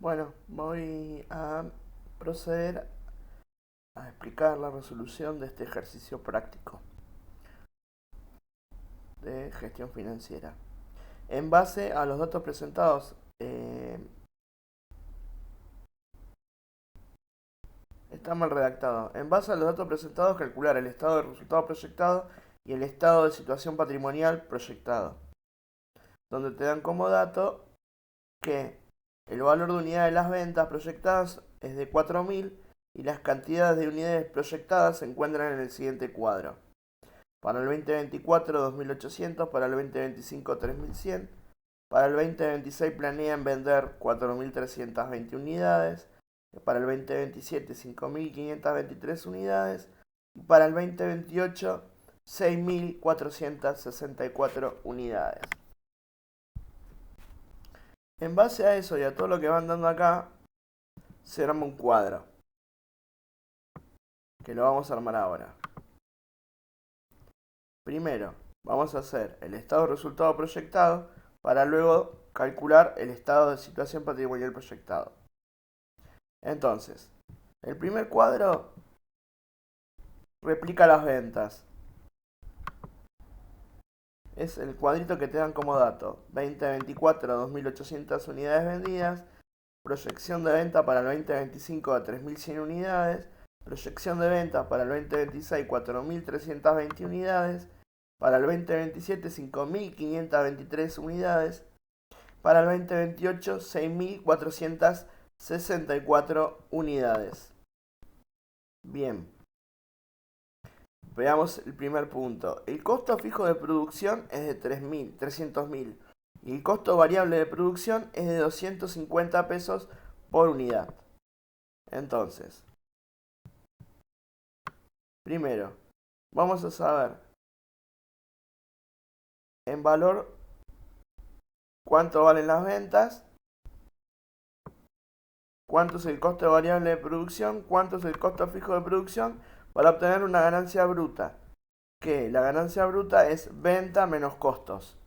Bueno, voy a proceder a explicar la resolución de este ejercicio práctico de gestión financiera. En base a los datos presentados, está mal redactado. En base a los datos presentados, calcular el estado de resultado proyectado y el estado de situación patrimonial proyectado, donde te dan como dato que el valor de unidad de las ventas proyectadas es de 4.000 y las cantidades de unidades proyectadas se encuentran en el siguiente cuadro. Para el 2024, 2.800, para el 2025, 3.100, para el 2026 planean vender 4.320 unidades, para el 2027 5.523 unidades y para el 2028 6.464 unidades. En base a eso y a todo lo que van dando acá, se arma un cuadro, que lo vamos a armar ahora. Primero, vamos a hacer el estado de resultado proyectado para luego calcular el estado de situación patrimonial proyectado. Entonces, el primer cuadro replica las ventas. Es el cuadrito que te dan como dato. 2024, 2.800 unidades vendidas. Proyección de venta para el 2025 a 3.100 unidades. Proyección de venta para el 2026 4.320 unidades. Para el 2027 5.523 unidades. Para el 2028 6.464 unidades. Bien. Veamos el primer punto. El costo fijo de producción es de 300.000 y el costo variable de producción es de 250 pesos por unidad. Entonces, primero, vamos a saber en valor cuánto valen las ventas, cuánto es el costo variable de producción, cuánto es el costo fijo de producción para obtener una ganancia bruta, que la ganancia bruta es venta menos costos.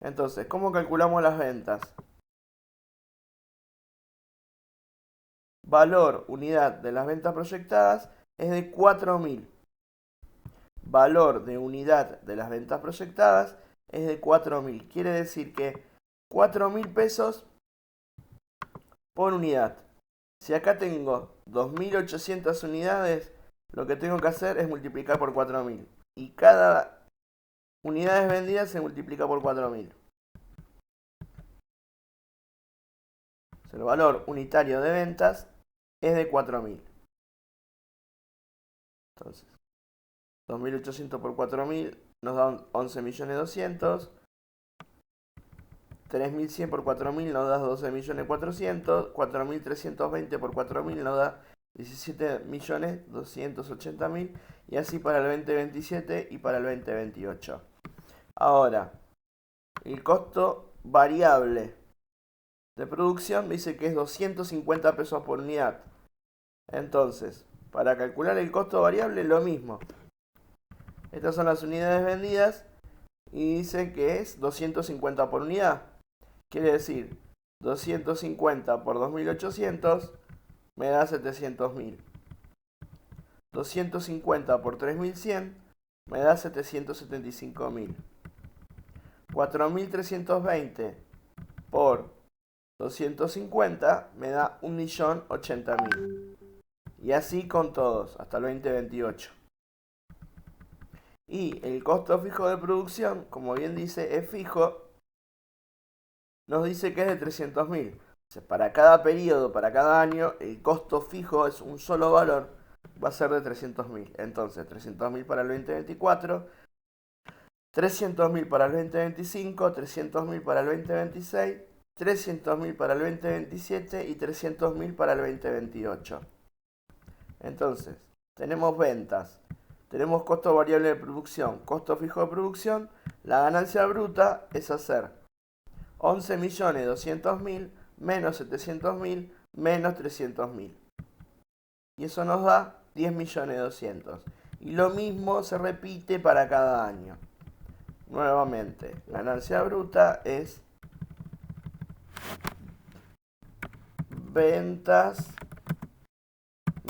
Entonces, ¿cómo calculamos las ventas? Valor unidad de las ventas proyectadas es de 4.000. Valor de unidad de las ventas proyectadas es de 4.000. Quiere decir que 4.000 pesos por unidad. Si acá tengo 2.800 unidades, lo que tengo que hacer es multiplicar por 4.000. Y cada unidad vendida se multiplica por 4.000. El valor unitario de ventas es de 4.000. Entonces, 2.800 por 4.000 nos da 11.200.000. 3.100 por 4.000 nos da 12.400.000. 4.320 por 4.000 nos da 17.280.000. Y así para el 2027 y para el 2028. Ahora, el costo variable de producción dice que es 250 pesos por unidad. Entonces, para calcular el costo variable, lo mismo. Estas son las unidades vendidas y dice que es 250 por unidad. Quiere decir, 250 por 2.800 me da 700.000. 250 por 3.100 me da 775.000. 4.320 por 250 me da 1.080.000. Y así con todos, hasta el 2028. Y el costo fijo de producción, como bien dice, es fijo, nos dice que es de 300.000. Para cada periodo, para cada año, el costo fijo es un solo valor, va a ser de 300.000. Entonces, 300.000 para el 2024, 300.000 para el 2025, 300.000 para el 2026, 300.000 para el 2027 y 300.000 para el 2028. Entonces, tenemos ventas, tenemos costo variable de producción, costo fijo de producción. La ganancia bruta es hacer 11.200.000 menos 700.000 menos 300.000. Y eso nos da 10.200.000. Y lo mismo se repite para cada año. Nuevamente, ganancia bruta es ventas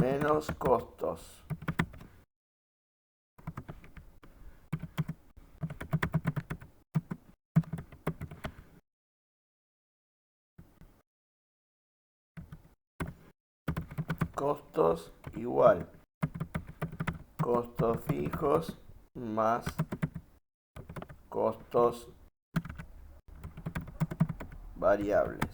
menos costos. Costos igual costos fijos más costos variables.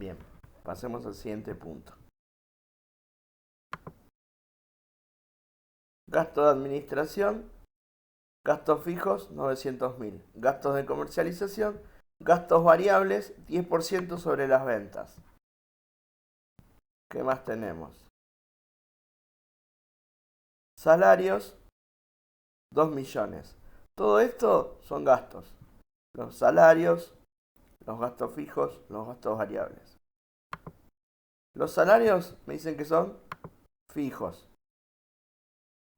Bien, pasemos al siguiente punto. Gasto de administración, gastos fijos 900.000, gastos de comercialización, gastos variables 10% sobre las ventas. ¿Qué más tenemos? Salarios 2 millones. Todo esto son gastos. Los salarios, los gastos fijos, los gastos variables. Los salarios me dicen que son fijos,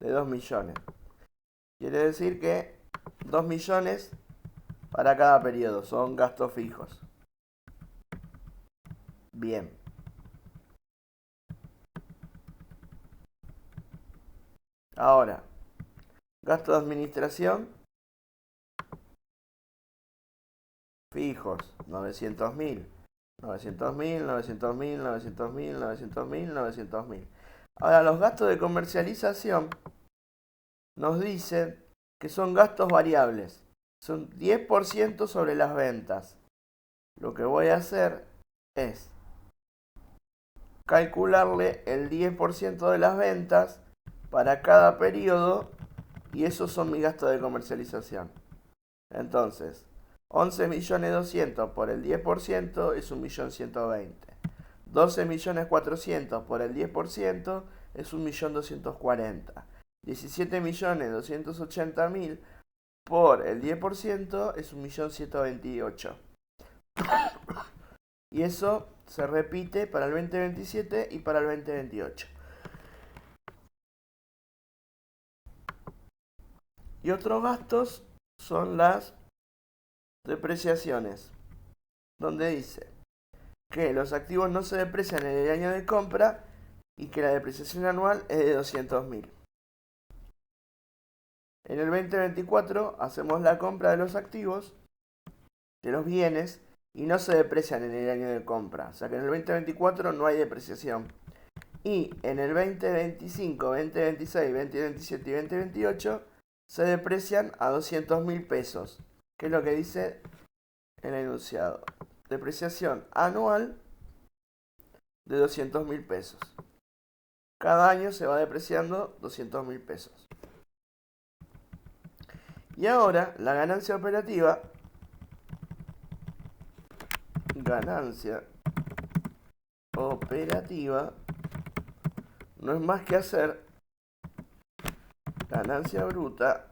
de 2 millones. Quiere decir que 2 millones para cada periodo son gastos fijos. Bien. Ahora, gasto de administración fijos, 900.000. 900.000, 900.000, 900.000, 900.000, 900.000. Ahora, los gastos de comercialización nos dicen que son gastos variables. Son 10% sobre las ventas. Lo que voy a hacer es calcularle el 10% de las ventas para cada periodo y esos son mis gastos de comercialización. Entonces, 11.200.000 por el 10% es 1.120.000. 12.400.000 por el 10% es 1.240.000. 17.280.000 por el 10% es 1.128.000. Y eso se repite para el 2027 y para el 2028. Y otros gastos son las depreciaciones, donde dice que los activos no se deprecian en el año de compra y que la depreciación anual es de 200.000. En el 2024 hacemos la compra de los activos, de los bienes, y no se deprecian en el año de compra. O sea que en el 2024 no hay depreciación. Y en el 2025, 2026, 2027 y 2028 se deprecian a 200.000 pesos, que es lo que dice el enunciado. Depreciación anual de 200.000 pesos. Cada año se va depreciando 200.000 pesos. Y ahora la ganancia operativa no es más que hacer ganancia bruta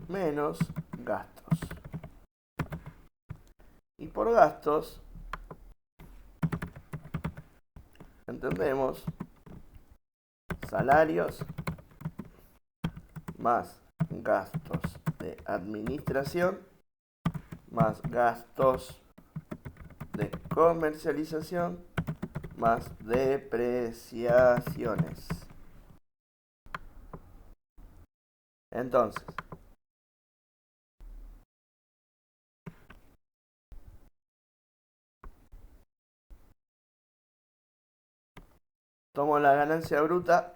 menos gastos. Y por gastos entendemos salarios más gastos de administración más gastos de comercialización más depreciaciones. Entonces, tomo la ganancia bruta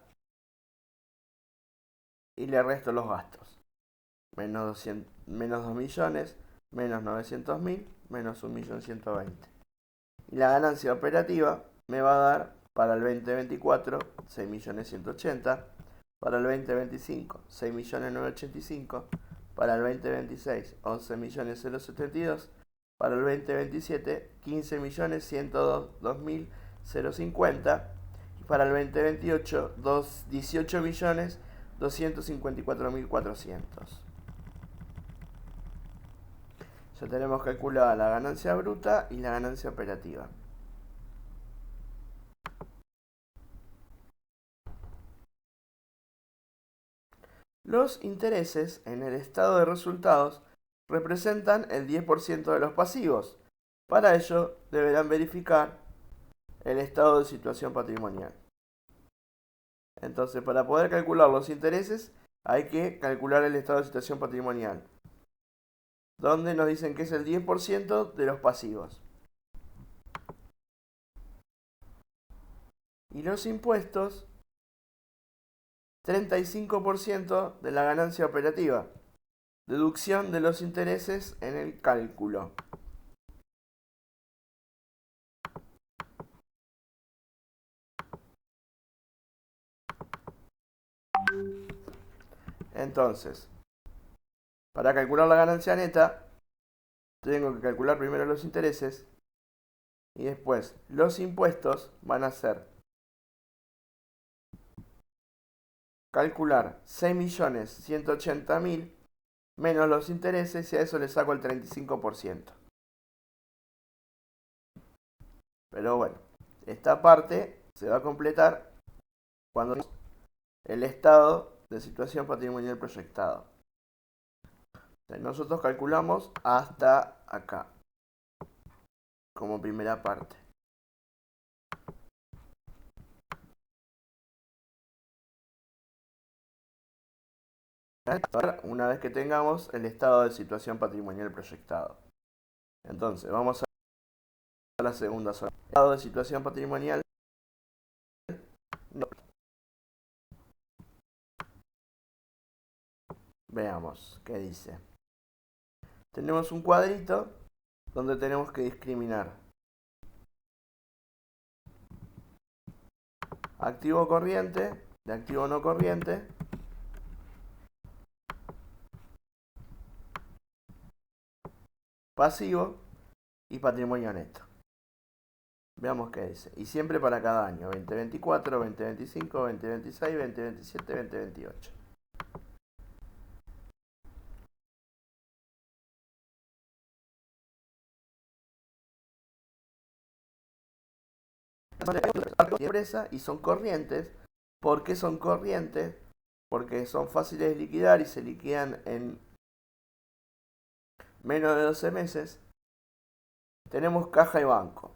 y le resto los gastos. Menos 2 millones, menos 900.000, menos 1.120.000. Y la ganancia operativa me va a dar para el 2024 6.180.000, para el 2025 6.985.000, para el 2026 11.072.000, para el 2027 15.102.050 y para el 2028 18.254.400. Ya tenemos calculada la ganancia bruta y la ganancia operativa. Los intereses en el estado de resultados representan el 10% de los pasivos. Para ello, deberán verificar el estado de situación patrimonial. Entonces, para poder calcular los intereses, hay que calcular el estado de situación patrimonial, donde nos dicen que es el 10% de los pasivos. Y los impuestos, 35% de la ganancia operativa. Deducción de los intereses en el cálculo. Entonces, para calcular la ganancia neta, tengo que calcular primero los intereses y después los impuestos van a ser calcular 6.180.000 menos los intereses y a eso le saco el 35%. Pero bueno, esta parte se va a completar cuando el estado de situación patrimonial proyectado. Nosotros calculamos hasta acá, como primera parte. Una vez que tengamos el estado de situación patrimonial proyectado. Entonces, vamos a la segunda zona. Estado de situación patrimonial. No. Veamos qué dice. Tenemos un cuadrito donde tenemos que discriminar activo corriente de activo no corriente, pasivo y patrimonio neto. Veamos qué dice. Y siempre para cada año. 2024, 2025, 2026, 2027, 2028. Empresa y son corrientes. ¿Por qué son corrientes? Porque son fáciles de liquidar y se liquidan en menos de 12 meses. Tenemos caja y banco.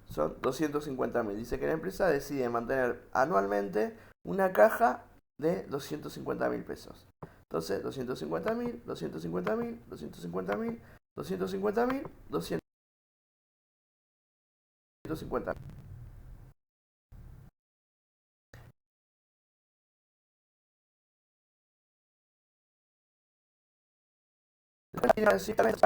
Son 250.000. Dice que la empresa decide mantener anualmente una caja de 250.000 pesos. Entonces, 250.000, 250.000, 250.000, 250.000, 250.000.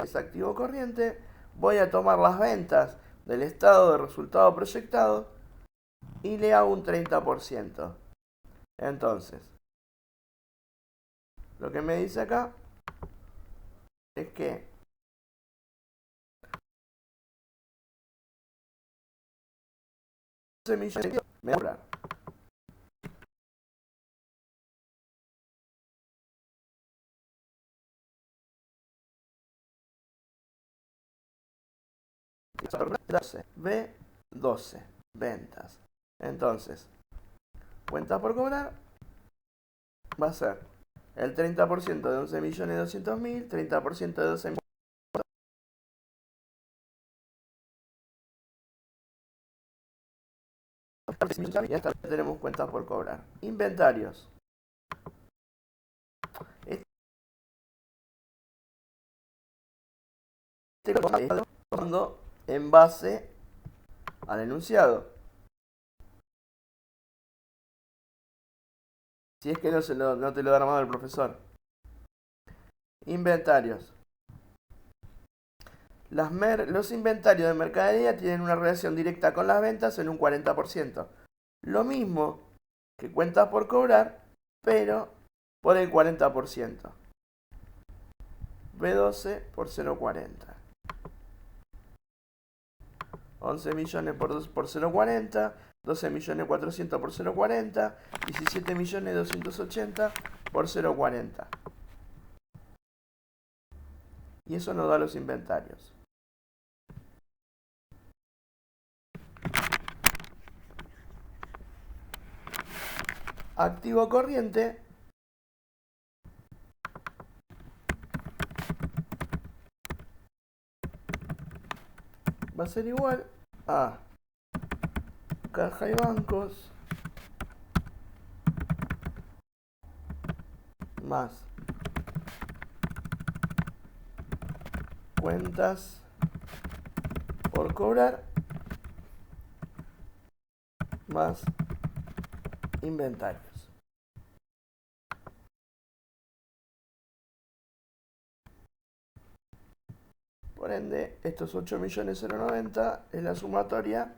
Es activo corriente. Voy a tomar las ventas del estado de resultado proyectado y le hago un 30%. Entonces, lo que me dice acá es que millones me cobran. B12 ventas. Entonces, cuentas por cobrar va a ser el 30% de 11.200.000, 30% de 12 millones. Y hasta tenemos cuentas por cobrar. Inventarios. Este cuando en base al enunciado. Si es que no te lo da armado el profesor. Inventarios. Los inventarios de mercadería tienen una relación directa con las ventas en un 40%. Lo mismo que cuentas por cobrar, pero por el 40%. B12 por 0,40. 11 millones por 0,40. 12 millones 400 por 0,40. 17 millones 280 por 0,40. Y eso nos da los inventarios. Activo corriente a ser igual a caja y bancos más cuentas por cobrar más inventarios. Por ende, estos 8.090.090 es la sumatoria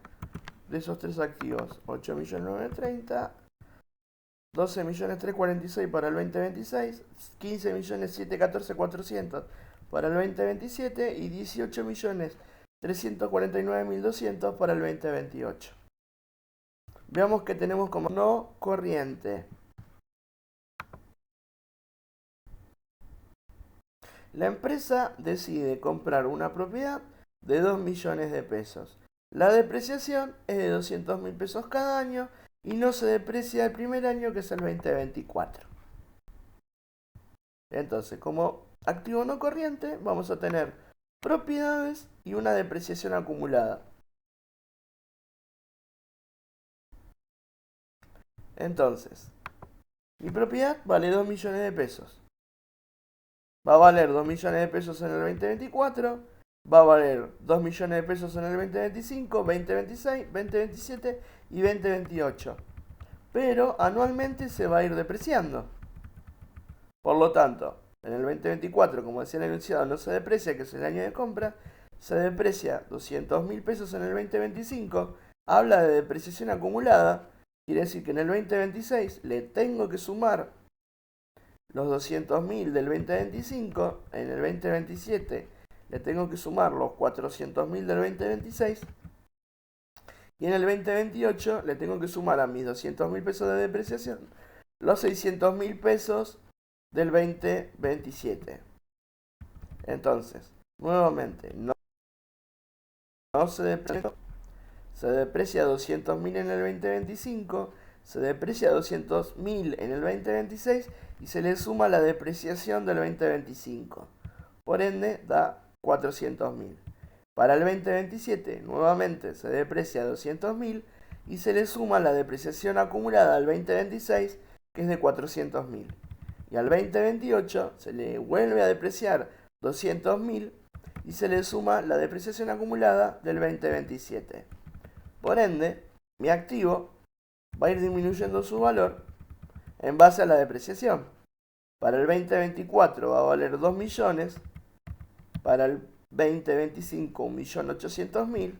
de esos tres activos. 8.930.000, 12.346.000 para el 2026, 15.714.400 para el 2027 y 18.349.200 para el 2028. Veamos que tenemos como no corriente. La empresa decide comprar una propiedad de 2 millones de pesos. La depreciación es de 200.000 pesos cada año y no se deprecia el primer año, que es el 2024. Entonces, como activo no corriente, vamos a tener propiedades y una depreciación acumulada. Entonces, mi propiedad vale 2 millones de pesos. Va a valer 2 millones de pesos en el 2024, va a valer 2 millones de pesos en el 2025, 2026, 2027 y 2028. Pero anualmente se va a ir depreciando. Por lo tanto, en el 2024, como decía el enunciado, no se deprecia, que es el año de compra, se deprecia 200.000 pesos en el 2025, habla de depreciación acumulada, quiere decir que en el 2026 le tengo que sumar los 200.000 del 2025, en el 2027 le tengo que sumar los 400.000 del 2026 y en el 2028 le tengo que sumar a mis 200.000 pesos de depreciación los 600.000 pesos del 2027. Entonces, nuevamente, no se deprecia, se deprecia 200.000 en el 2025, se deprecia 200.000 en el 2026 y se le suma la depreciación del 2025. Por ende, da 400.000. Para el 2027, nuevamente se deprecia 200.000 y se le suma la depreciación acumulada al 2026, que es de 400.000. Y al 2028 se le vuelve a depreciar 200.000 y se le suma la depreciación acumulada del 2027. Por ende, mi activo va a ir disminuyendo su valor en base a la depreciación. Para el 2024 va a valer 2 millones, para el 2025 1.800.000,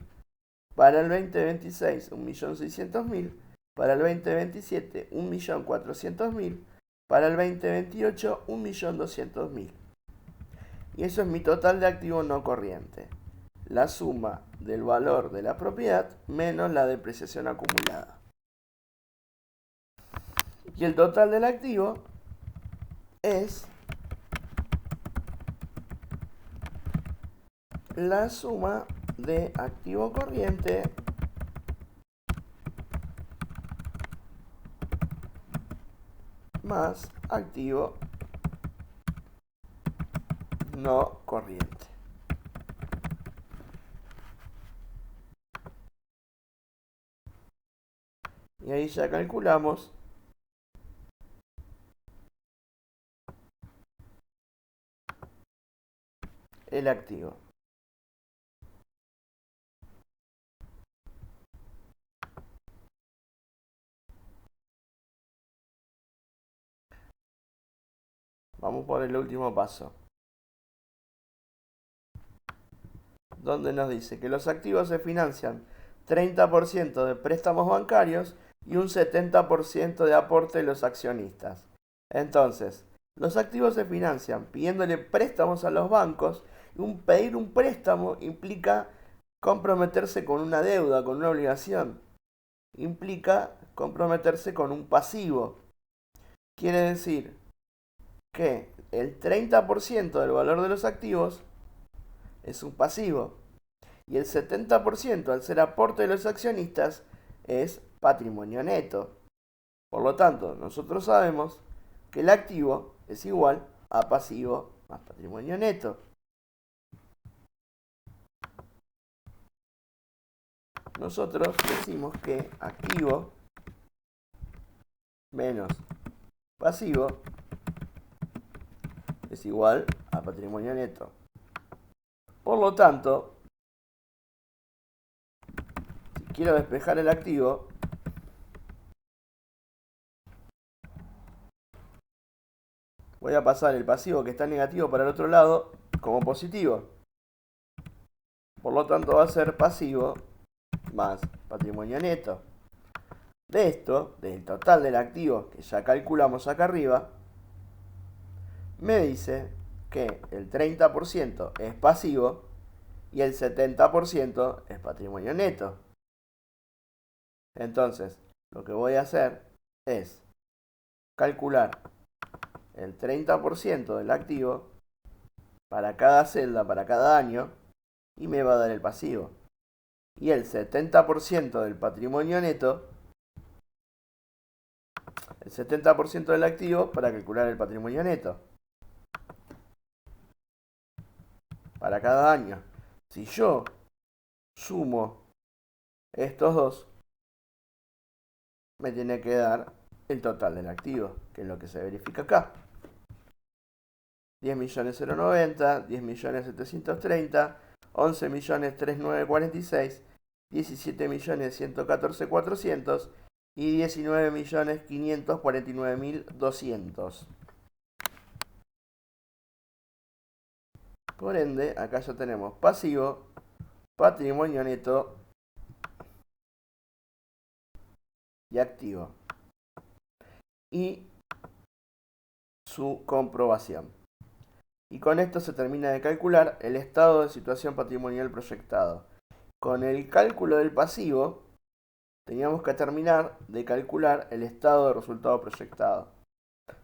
para el 2026 1.600.000, para el 2027 1.400.000, para el 2028 1.200.000. Y eso es mi total de activo no corriente. La suma del valor de la propiedad menos la depreciación acumulada. Y el total del activo es la suma de activo corriente más activo no corriente. Y ahí ya calculamos el activo. Vamos por el último paso, donde nos dice que los activos se financian 30% de préstamos bancarios y un 70% de aporte de los accionistas. Entonces, los activos se financian pidiéndole préstamos a los bancos. Pedir un préstamo implica comprometerse con una deuda, con una obligación. Implica comprometerse con un pasivo. Quiere decir que el 30% del valor de los activos es un pasivo y el 70%, al ser aporte de los accionistas, es patrimonio neto. Por lo tanto, nosotros sabemos que el activo es igual a pasivo más patrimonio neto. nosotros decimos que activo menos pasivo es igual a patrimonio neto. Por lo tanto, si quiero despejar el activo, voy a pasar el pasivo que está negativo para el otro lado como positivo. Por lo tanto va a ser pasivo más patrimonio neto. De esto, del total del activo que ya calculamos acá arriba, me dice que el 30% es pasivo y el 70% es patrimonio neto. Entonces, lo que voy a hacer es calcular el 30% del activo para cada celda, para cada año, y me va a dar el pasivo. Y el 70% del patrimonio neto, el 70% del activo para calcular el patrimonio neto. Para cada año. Si yo sumo estos dos, me tiene que dar el total del activo, que es lo que se verifica acá. 10.090.090, 10.730.000, 11.003.946, 17.114.400 y 19.549.200. Por ende, acá ya tenemos pasivo, patrimonio neto y activo. Y su comprobación. Y con esto se termina de calcular el estado de situación patrimonial proyectado. Con el cálculo del pasivo, teníamos que terminar de calcular el estado de resultado proyectado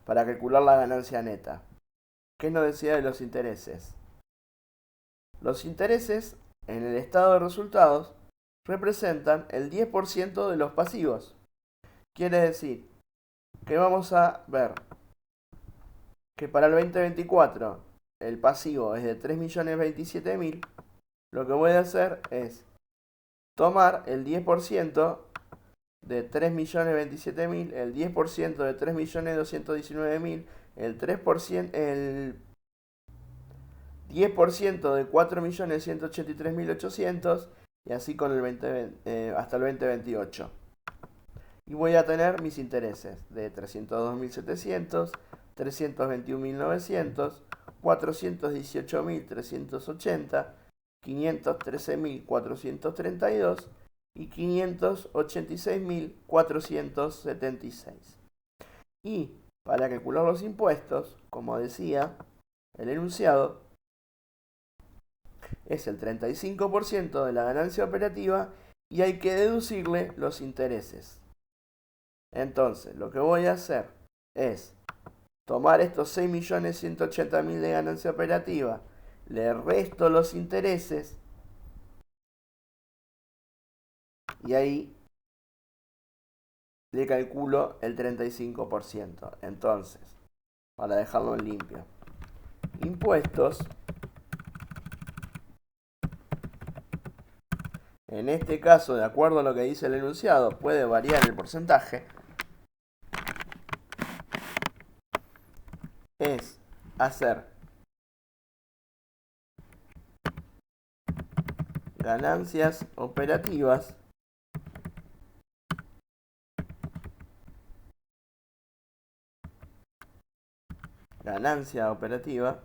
para calcular la ganancia neta. ¿Qué nos decía de los intereses? Los intereses en el estado de resultados representan el 10% de los pasivos. Quiere decir que vamos a ver que para el 2024 el pasivo es de 3.027.000, lo que voy a hacer es tomar el 10% de 3.027.000, el 10% de 3.219.000, el 3%, el 10% de 4.183.800 y así con el 20, hasta el 2028. Y voy a tener mis intereses de 302.700, 321.900, 418.380, 513.432 y 586.476. Y para calcular los impuestos, como decía el enunciado, es el 35% de la ganancia operativa y hay que deducirle los intereses. Entonces, lo que voy a hacer es tomar estos 6.180.000 de ganancia operativa, le resto los intereses y ahí le calculo el 35%. Entonces, para dejarlo limpio, impuestos, en este caso, de acuerdo a lo que dice el enunciado, puede variar el porcentaje, es hacer ganancias operativas ganancia operativa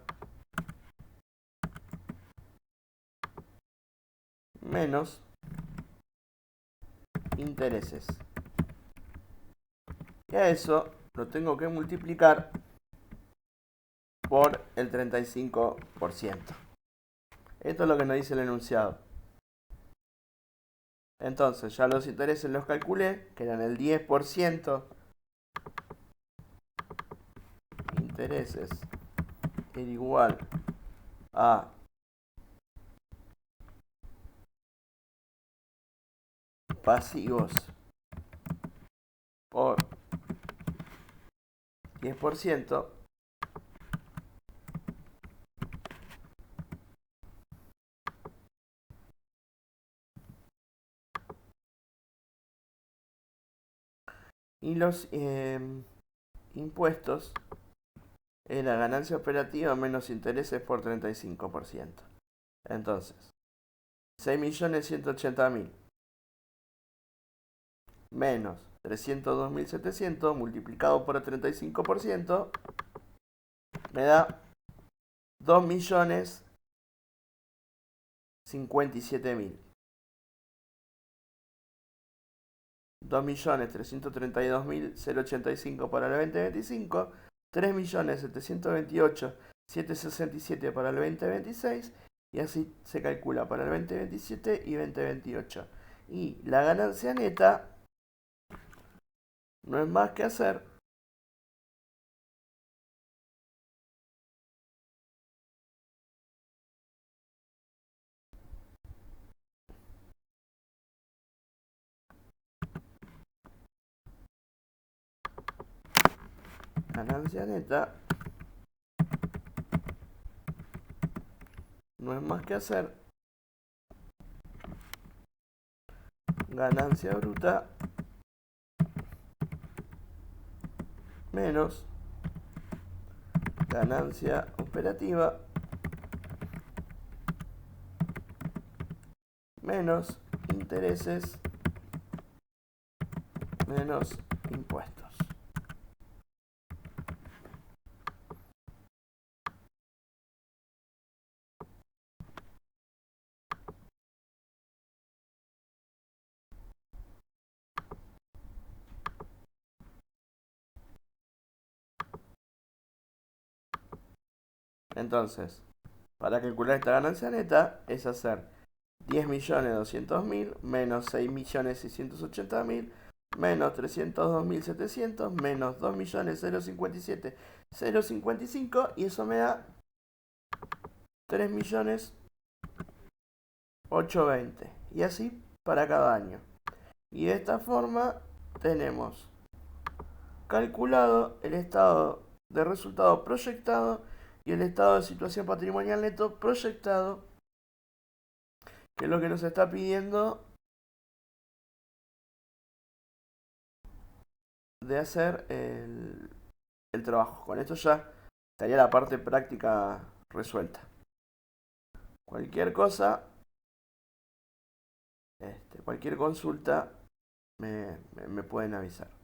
menos intereses. Y a eso lo tengo que multiplicar por el 35%. Esto es lo que nos dice el enunciado. Entonces ya los intereses los calculé, que eran el 10%. Intereses era igual a pasivos por 10%, Y los impuestos es la ganancia operativa menos intereses por 35%. Entonces, 6.180.000 menos 302.700 multiplicado por el 35% me da 2.057.000. 2.332.085 para el 2025, 3.728.767 para el 2026 y así se calcula para el 2027 y 2028. Y la ganancia neta no es más que hacer ganancia neta no es más que hacer ganancia bruta menos ganancia operativa menos intereses menos impuestos. Entonces, para calcular esta ganancia neta es hacer 10.200.000 menos 6.680.000 menos 302.700 menos 2.057.055 y eso me da 3.820.000 y así para cada año. Y de esta forma tenemos calculado el estado de resultado proyectado y el estado de situación patrimonial neto proyectado, que es lo que nos está pidiendo de hacer el trabajo. Con esto ya estaría la parte práctica resuelta. Cualquier cosa, cualquier consulta me pueden avisar.